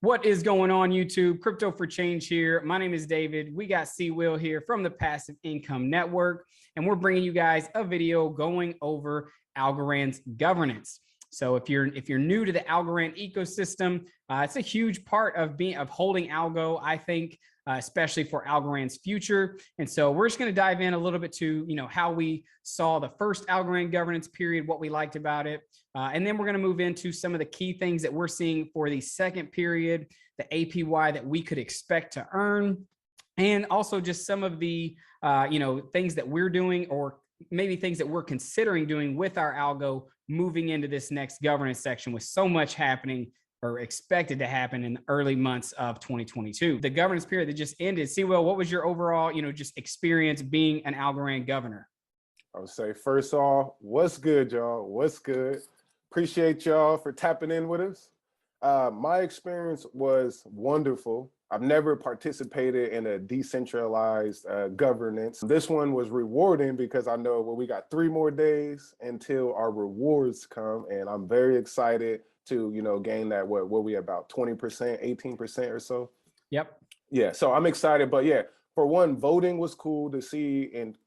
What is going on, YouTube? Crypto for Change here. My name is David. We got SEAWILL here from the Passive Income Network, and we're bringing you guys a video going over Algorand's governance. So if you're new to the Algorand ecosystem, it's a huge part of holding Algo, I think, especially for Algorand's future. And so we're just going to dive in a little bit to how we saw the first Algorand governance period, what we liked about it. And then we're going to move into some of the key things that we're seeing for the second period, the APY that we could expect to earn, and also just some of the things that we're doing, or maybe things that we're considering doing with our Algo moving into this next governance section, with so much happening or expected to happen in the early months of 2022. The governance period that just ended, SEAWILL, what was your overall, just experience being an Algorand governor? I would say, first off, what's good, y'all? What's good? Appreciate y'all for tapping in with us. My experience was wonderful. I've never participated in a decentralized governance. This one was rewarding because I know we got 3 more days until our rewards come, and I'm very excited to gain that. What we about 20%, 18% or so. Yep. Yeah. So I'm excited, but yeah, for one, voting was cool to see and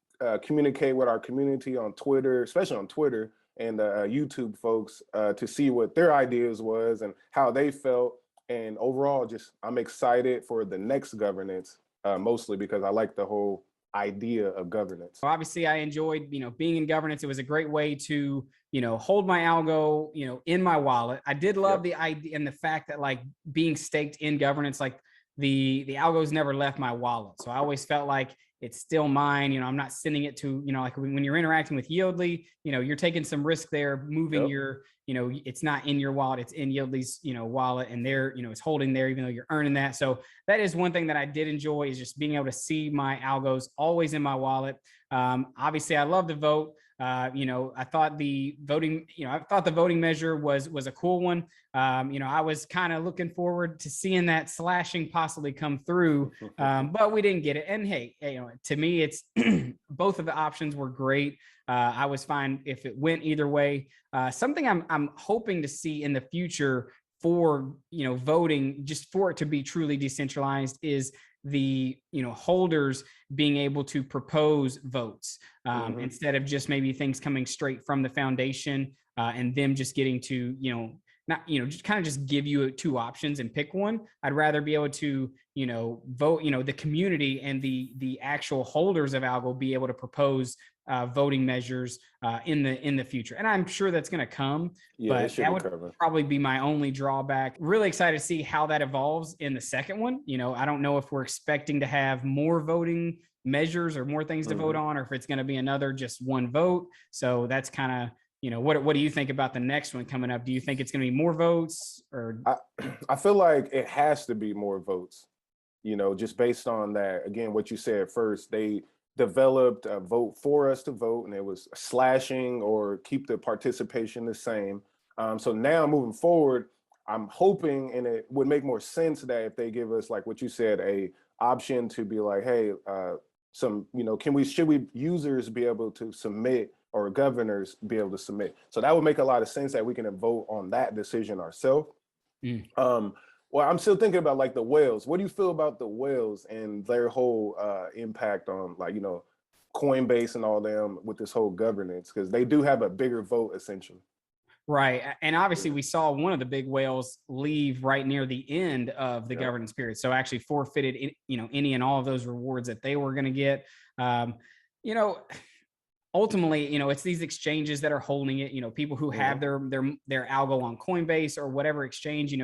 communicate with our community on Twitter, especially on Twitter, and YouTube folks to see what their ideas was and how they felt. And overall, I'm excited for the next governance, mostly because I like the whole idea of governance. Obviously, I enjoyed, being in governance. It was a great way to, hold my Algo, in my wallet. I did love the idea and the fact that, like, being staked in governance, like the Algos never left my wallet. So I always felt like it's still mine. I'm not sending it to, like when you're interacting with YLDY, you're taking some risk there, moving your, it's not in your wallet, it's in YLDY's, wallet, and they're, it's holding there, even though you're earning that. So that is one thing that I did enjoy, is just being able to see my Algos always in my wallet. Obviously, I love to vote. I thought the voting measure was a cool one. I was kind of looking forward to seeing that slashing possibly come through, but we didn't get it. And hey, to me, it's both of the options were great. I was fine if it went either way. Something I'm hoping to see in the future for voting, just for it to be truly decentralized, is the holders being able to propose votes instead of just maybe things coming straight from the foundation and them just getting to just kind of just give you 2 options and pick one. I'd rather be able to vote, the community and the actual holders of Algo be able to propose voting measures in the future. And I'm sure that's going to come, but that would probably be my only drawback. Really excited to see how that evolves in the second one. I don't know if we're expecting to have more voting measures or more things to vote on, or if it's going to be another just one vote. So that's kind of, what do you think about the next one coming up? Do you think it's going to be more votes, or? I feel like it has to be more votes, just based on that. Again, what you said first, they developed a vote for us to vote, and it was slashing or keep the participation the same. So now moving forward, I'm hoping, and it would make more sense that if they give us, like what you said, a option to be like, hey, should we users be able to submit, or governors be able to submit? So that would make a lot of sense that we can vote on that decision ourselves. Well, I'm still thinking about, like, the whales. What do you feel about the whales and their whole impact on, like, Coinbase and all them with this whole governance? Because they do have a bigger vote, essentially. Right. And obviously we saw one of the big whales leave right near the end of the governance period. So actually forfeited, any and all of those rewards that they were going to get. Ultimately, it's these exchanges that are holding it, people who have their Algo on Coinbase or whatever exchange,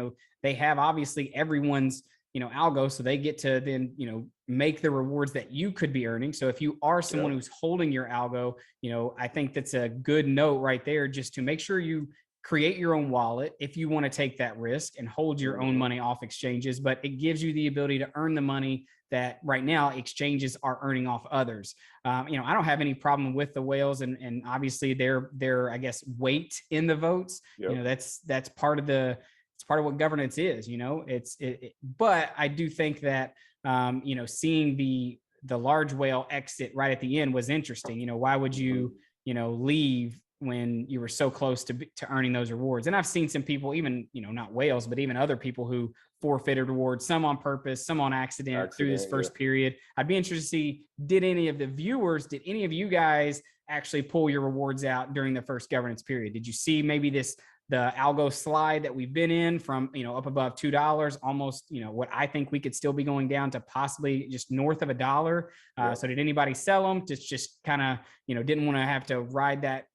they have obviously everyone's, Algo. So they get to then, make the rewards that you could be earning. So if you are someone who's holding your Algo, I think that's a good note right there, just to make sure you create your own wallet if you want to take that risk and hold your own money off exchanges. But it gives you the ability to earn the money that right now exchanges are earning off others. I don't have any problem with the whales, and obviously their I guess weight in the votes. That's part of what governance is. But I do think that seeing the large whale exit right at the end was interesting. Why would you leave when you were so close to earning those rewards. And I've seen some people, even, you know, not whales, but even other people who forfeited rewards, some on purpose, some on accident through this first period. I'd be interested to see, did any of you guys actually pull your rewards out during the first governance period? Did you see maybe the algo slide that we've been in from, you know, up above $2, almost, you know, what I think we could still be going down to possibly just north of $1. So did anybody sell them? Just kind of, you know, didn't want to have to ride that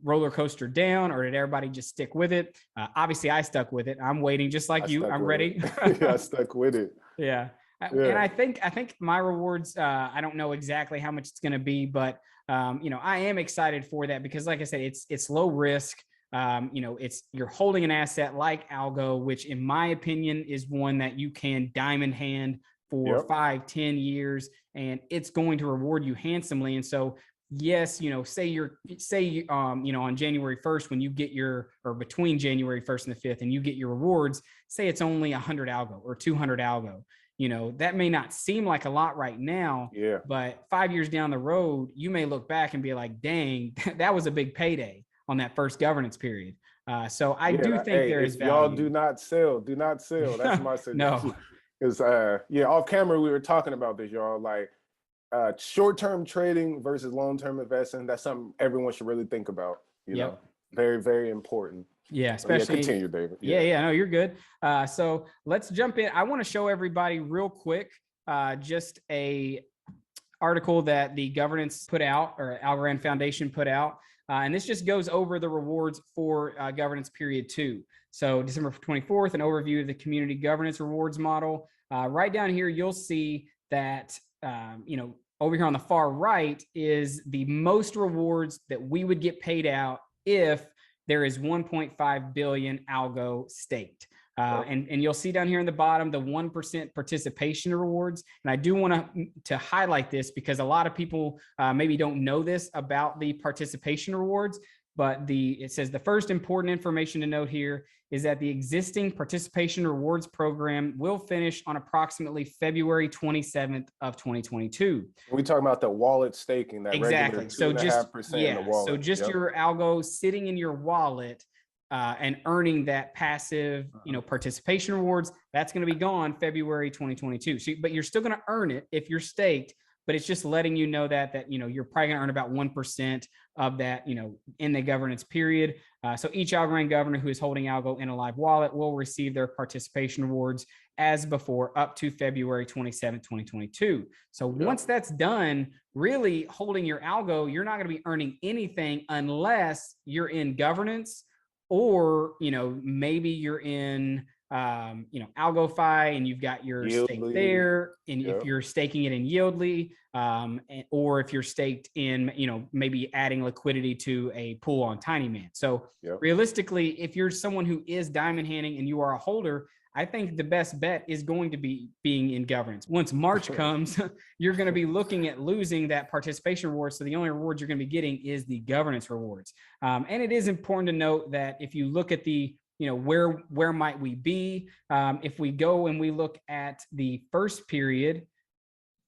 roller coaster down, or did everybody just stick with it? Obviously I stuck with it. I'm waiting just like you. I'm ready. Yeah, I stuck with it. Yeah. And I think my rewards, I don't know exactly how much it's going to be, but you know, I am excited for that because like I said, it's low risk. You know, you're holding an asset like Algo, which in my opinion is one that you can diamond hand for 5-10 years, and it's going to reward you handsomely. And so, yes, you know, say you know, on January 1st, when you get or between January 1st and the 5th, and you get your rewards, say it's only 100 Algo or 200 Algo. You know, that may not seem like a lot right now, but 5 years down the road, you may look back and be like, dang, that was a big payday on that first governance period. So I do think there is value. Y'all do not sell. That's my suggestion. No. Because off camera, we were talking about this, y'all. Like short-term trading versus long-term investing, that's something everyone should really think about. You know, very, very important. Yeah, especially continue, David. No, you're good. So let's jump in. I want to show everybody real quick just a article that the governance put out, or Algorand Foundation put out. And this just goes over the rewards for governance period 2. So December 24th, an overview of the community governance rewards model. Right down here, you'll see that, you know, over here on the far right is the most rewards that we would get paid out if there is 1.5 billion Algo staked. And you'll see down here in the bottom, the 1% participation rewards. And I do want to highlight this because a lot of people maybe don't know this about the participation rewards, but it says the first important information to note here is that the existing participation rewards program will finish on approximately February 27th of 2022. We talking about the wallet staking, that exactly. So just in the wallet. So just your Algo sitting in your wallet and earning that passive, you know, participation rewards, that's going to be gone February 2022. So, but you're still going to earn it if you're staked, but it's just letting you know that you know, you're probably going to earn about 1% of that, you know, in the governance period. So each Algorand governor who is holding Algo in a live wallet will receive their participation rewards as before up to February 27, 2022. So once that's done, really holding your Algo, you're not going to be earning anything unless you're in governance, or, you know, maybe you're in, you know, AlgoFi and you've got your stake there. And if you're staking it in YLDY, or if you're staked in, you know, maybe adding liquidity to a pool on TinyMan. So realistically, if you're someone who is diamond handing and you are a holder, I think the best bet is going to be being in governance. Once March comes, you're going to be looking at losing that participation reward. So the only rewards you're going to be getting is the governance rewards. And it is important to note that if you look at the, you know, where might we be? If we go and we look at the first period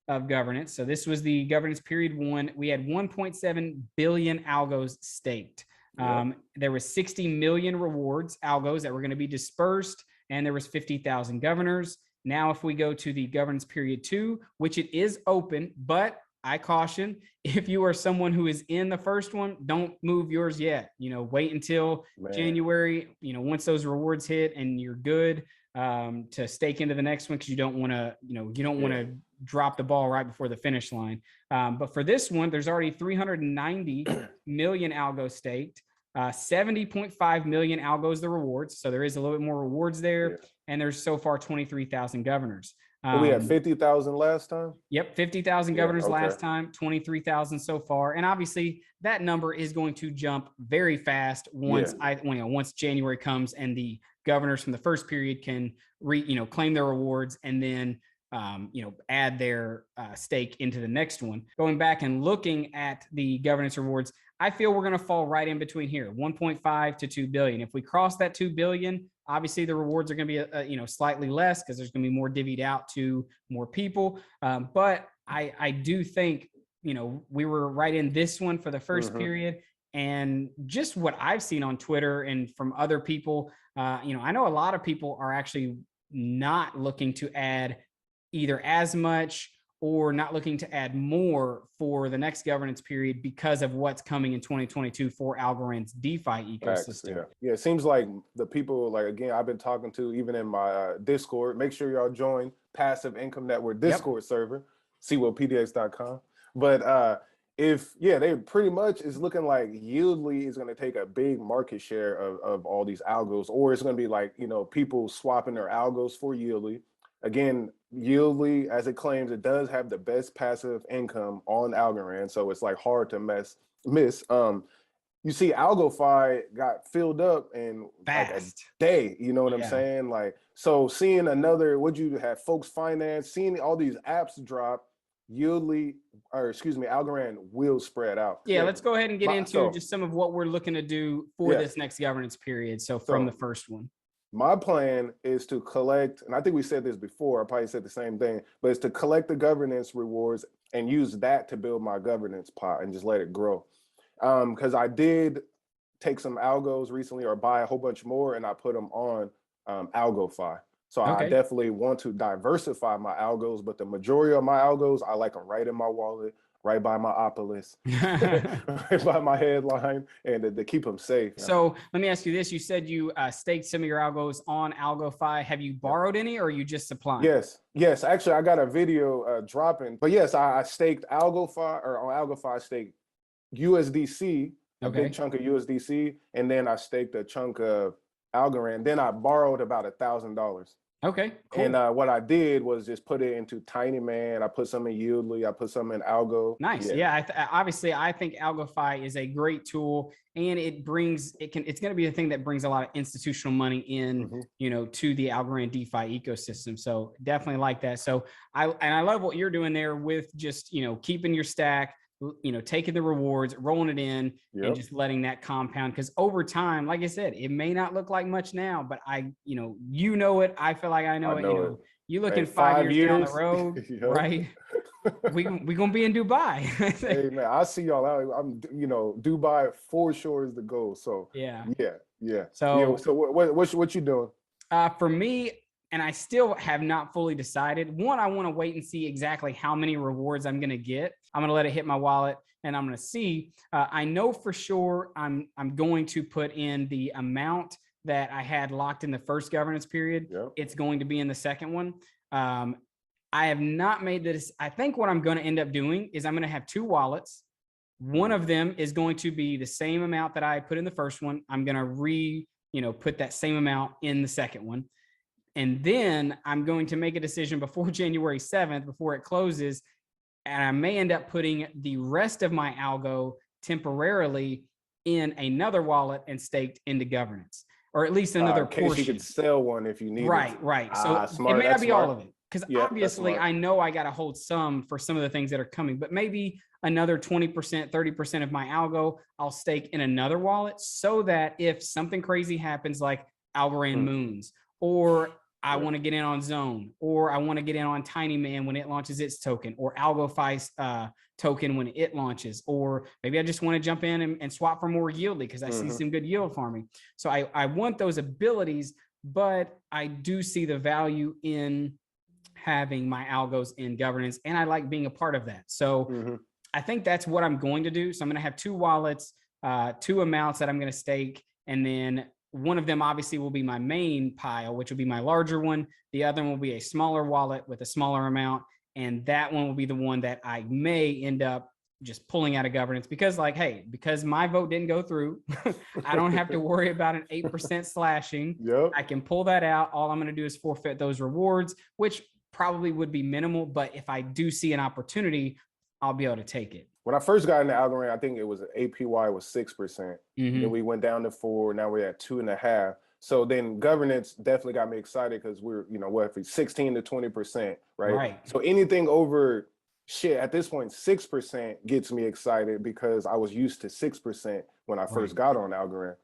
of governance. So this was the governance period 1. We had 1.7 billion Algos staked. There was 60 million rewards Algos that were going to be dispersed, and there was 50,000 governors. Now, if we go to the governance period 2, which it is open, but I caution, if you are someone who is in the first one, don't move yours yet. You know, wait until January, you know, once those rewards hit and you're good to stake into the next one, because you don't want to, you know, you don't want to drop the ball right before the finish line. But for this one, there's already 390 million Algo staked. 70.5 million Algos the rewards. So there is a little bit more rewards there. And there's so far 23,000 governors. We had 50,000 last time? Yep, 50,000 governors last time, 23,000 so far. And obviously that number is going to jump very fast once once January comes and the governors from the first period can claim their rewards and then add their stake into the next one. Going back and looking at the governance rewards, I feel we're going to fall right in between here, 1.5 to 2 billion. If we cross that 2 billion, obviously the rewards are going to be slightly less because there's going to be more divvied out to more people. But I do think we were right in this one for the first period. And just what I've seen on Twitter and from other people, I know a lot of people are actually not looking to add either as much or not looking to add more for the next governance period because of what's coming in 2022 for Algorand's DeFi ecosystem. Yeah, it seems like the people, like, again, I've been talking to, even in my Discord, make sure y'all join Passive Income Network Discord server, SEAWILLPDX.com. But they pretty much is looking like YLDY is going to take a big market share of all these algos, or it's going to be like, people swapping their algos for YLDY. Again, YLDY, as it claims, it does have the best passive income on Algorand, so it's like hard to miss. You see, AlgoFi got filled up in like a day. You know what I'm saying? Like, so seeing another, what you have, folks finance, seeing all these apps drop, Algorand will spread out. Yeah, let's go ahead and get into just some of what we're looking to do for this next governance period. So from the first one. My plan is to collect, and I think we said this before, I probably said the same thing, but it's to collect the governance rewards and use that to build my governance pot and just let it grow. Because I did take some algos recently, or buy a whole bunch more, and I put them on AlgoFi. So I definitely want to diversify my algos, but the majority of my algos, I like them right in my wallet, right by my Opulous, right by my headline, and to keep them safe. So let me ask you this. You said you staked some of your algos on AlgoFi. Have you borrowed any, or are you just supplying? Yes. Actually, I got a video dropping. But yes, I staked AlgoFi, or on AlgoFi, I staked USDC, a big chunk of USDC, and then I staked a chunk of Algorand. Then I borrowed about $1,000. Okay, cool. And what I did was just put it into Tiny Man. I put some in YLDY. I put some in Algo. Nice. Yeah. Obviously, I think AlgoFi is a great tool, and it's going to be a thing that brings a lot of institutional money in, to the Algorand DeFi ecosystem. So definitely like that. So I love what you're doing there with just, keeping your stack, taking the rewards, rolling it in, and just letting that compound. Because over time, like I said, it may not look like much now, but I feel like I know it. You look in 5 years down the road, right? we gonna be in Dubai. Hey man, I see y'all out. I'm, Dubai for sure is the goal. So yeah. So what you doing? For me, and I still have not fully decided. One, I want to wait and see exactly how many rewards I'm going to get. I'm going to let it hit my wallet, and I'm going to see. I know for sure I'm going to put in the amount that I had locked in the first governance period. It's going to be in the second one. I have not made this. I think what I'm going to end up doing is I'm going to have two wallets. One of them is going to be the same amount that I put in the first one. I'm going to put that same amount in the second one. And then I'm going to make a decision before January 7th, before it closes. And I may end up putting the rest of my algo temporarily in another wallet and staked into governance, or at least another portion. You could sell one if you need it. Right. So it may not be all of it, because obviously I know I got to hold some for some of the things that are coming, but maybe another 20%, 30% of my algo, I'll stake in another wallet, so that if something crazy happens, like Algorand moons, or I want to get in on Zone, or I want to get in on Tiny Man when it launches its token, or AlgoFi's token when it launches, or maybe I just want to jump in and swap for more YLDY because I see some good yield farming. So I want those abilities, but I do see the value in having my algos in governance, and I like being a part of that. So I think that's what I'm going to do. So I'm going to have two wallets, two amounts that I'm going to stake, and then one of them obviously will be my main pile, which will be my larger one. The other one will be a smaller wallet with a smaller amount. And that one will be the one that I may end up just pulling out of governance, because because my vote didn't go through, I don't have to worry about an 8% slashing. I can pull that out. All I'm going to do is forfeit those rewards, which probably would be minimal. But if I do see an opportunity, I'll be able to take it. When I first got into Algorand, I think it was APY was 6%. Then we went down to 4. Now we're at 2.5. So then governance definitely got me excited, because we're, if it's 16 to 20%, right? So anything over at this point, 6% gets me excited, because I was used to 6% when I first got on Algorand.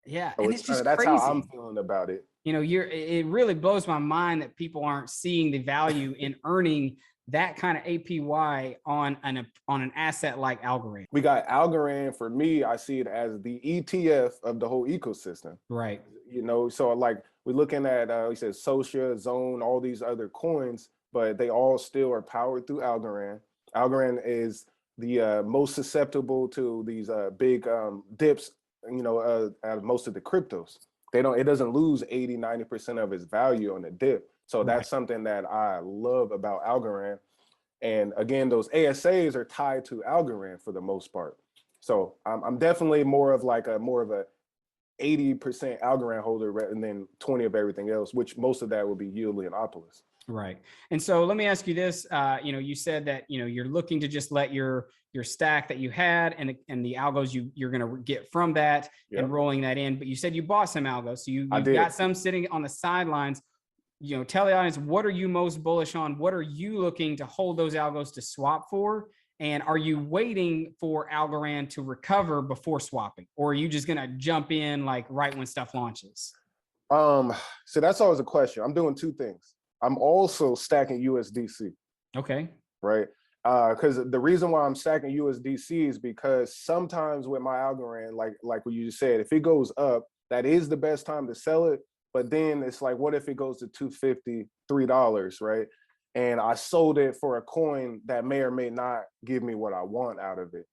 Yeah, so and it's just that's crazy. how I'm feeling about it. It really blows my mind that people aren't seeing the value in earning that kind of APY on an asset like Algorand? We got Algorand. For me, I see it as the ETF of the whole ecosystem. Right. You know, so like we're looking at, we said Socia, Zone, all these other coins, but they all still are powered through Algorand. Algorand is the most susceptible to these big dips, you know, out of most of the cryptos. It doesn't lose 80, 90% of its value on the dip. So that's something that I love about Algorand. And again, those ASAs are tied to Algorand for the most part. So I'm definitely more of a 80% Algorand holder rather than 20 of everything else, which most of that would be YLDY and Opulous. Right. And so let me ask you this, you know, you said that, you know, you're looking to just let your stack that you had and the algos you're going to get from that and rolling that in, but you said you bought some algos. So you've got some sitting on the sidelines. You know, tell the audience, what are you most bullish on? What are you looking to hold those algos to swap for? And are you waiting for Algorand to recover before swapping? Or are you just going to jump in like right when stuff launches? So that's always a question. I'm doing two things. I'm also stacking USDC. Okay. Right. Because the reason why I'm stacking USDC is because sometimes with my Algorand, like what you just said, if it goes up, that is the best time to sell it. But then it's like, what if it goes to $2.50, $3, right? And I sold it for a coin that may or may not give me what I want out of it.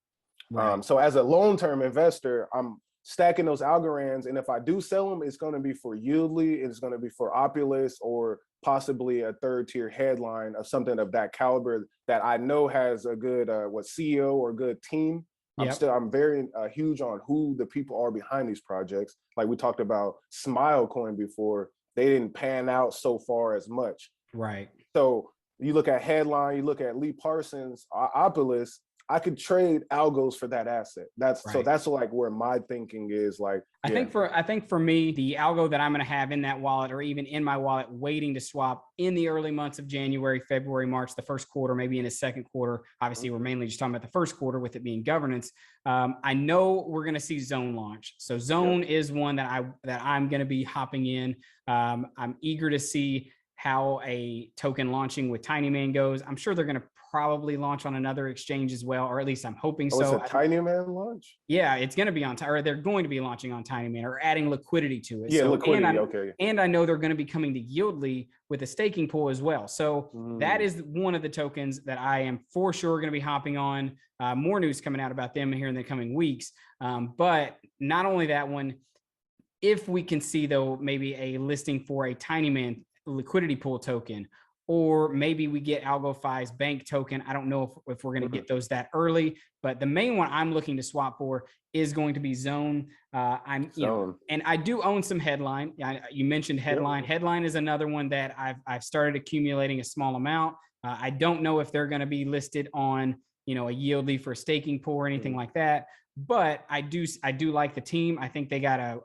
Right. So as a long-term investor, I'm stacking those Algorands, and if I do sell them, it's going to be for YLDY, it's going to be for Opulous, or possibly a third-tier headline of something of that caliber that I know has a good CEO or good team. I'm very huge on who the people are behind these projects. Like we talked about Smile Coin before, they didn't pan out so far as much. Right. So you look at Headline, you look at Lee Parsons, Opulous, I could trade algos for that asset. So that's like where my thinking is. Like, I think for me, the algo that I'm going to have in that wallet, or even in my wallet, waiting to swap in the early months of January, February, March, the first quarter, maybe in the second quarter. Obviously, we're mainly just talking about the first quarter with it being governance. I know we're going to see Zone launch. So Zone is one that I'm going to be hopping in. I'm eager to see how a token launching with Tiny Man goes. I'm sure they're going to probably launch on another exchange as well, or at least I'm hoping so. It's a Tiny Man launch? Yeah, it's going to be on, or they're going to be launching on Tiny Man or adding liquidity to it. Yeah, so, liquidity, And I know they're going to be coming to YLDY with a staking pool as well. So that is one of the tokens that I am for sure going to be hopping on. More news coming out about them here in the coming weeks. But not only that one, if we can see though, maybe a listing for a Tiny Man liquidity pool token, or maybe we get AlgoFi's bank token. I don't know if we're going to get those that early, but the main one I'm looking to swap for is going to be Zone. You know, and I do own some Headline. You mentioned Headline. Headline is another one that I've started accumulating a small amount. I don't know if they're going to be listed on, you know, a YLDY for staking pool or anything like that. But I do like the team. I think they got I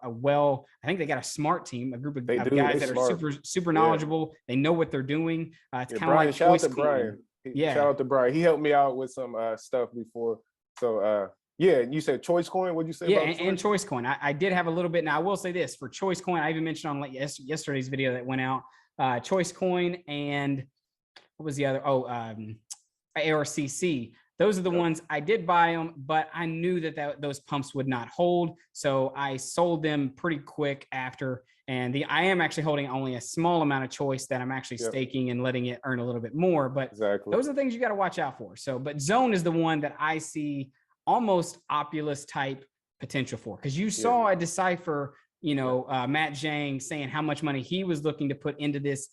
think they got a smart team, a group of guys that are super knowledgeable. They know what they're doing. It's kind of like shout out to Brian. Shout out to Brian. He helped me out with some stuff before. So yeah, you said Choice Coin. What'd you say? Yeah, and Choice Coin. I did have a little bit. Now I will say this for Choice Coin. I even mentioned on like yesterday's video that went out. Choice Coin and what was the other? ARCC. Those are the ones I did buy them, but I knew that those pumps would not hold. So I sold them pretty quick after. And I am actually holding only a small amount of Choice that I'm actually staking and letting it earn a little bit more. But those are the things you got to watch out for. So, but Zone is the one that I see almost Opulous type potential for, because you saw a Decipher, you know, Matt Zhang saying how much money he was looking to put into this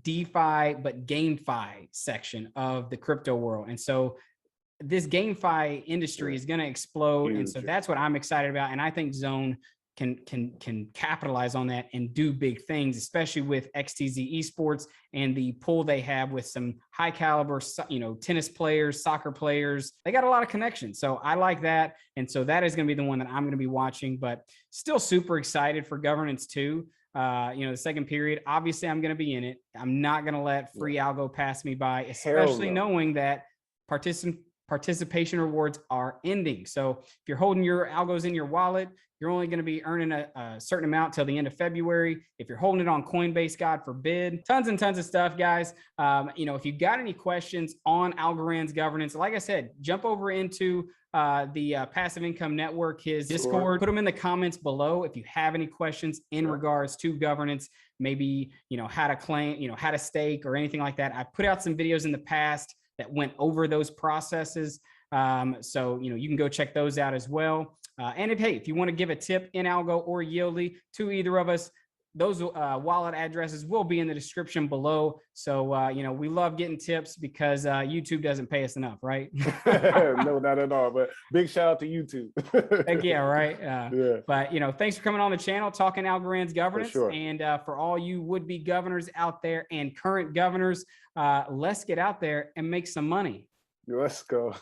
DeFi, but GameFi section of the crypto world. And so this GameFi industry is going to explode. And so that's what I'm excited about. And I think Zone can capitalize on that and do big things, especially with XTZ Esports and the pool they have with some high caliber, you know, tennis players, soccer players. They got a lot of connections. So I like that. And so that is going to be the one that I'm going to be watching, but still super excited for governance too. You know, the second period, obviously I'm going to be in it. I'm not going to let free algo pass me by, especially knowing that participation rewards are ending. So if you're holding your algos in your wallet, you're only going to be earning a certain amount till the end of February. If you're holding it on Coinbase, God forbid. Tons and tons of stuff, guys. If you've got any questions on Algorand's governance, like I said, jump over into the Passive Income Network, his Discord. Put them in the comments below if you have any questions in regards to governance, maybe, how to claim, how to stake or anything like that. I put out some videos in the past that went over those processes. So, you can go check those out as well. And if you want to give a tip in Algo or YLDY to either of us, those wallet addresses will be in the description below. So, we love getting tips because YouTube doesn't pay us enough, right? No, not at all. But big shout out to YouTube. Heck yeah, right? But, thanks for coming on the channel, talking Algorand's governance. For sure. And for all you would-be governors out there and current governors, let's get out there and make some money. Let's go.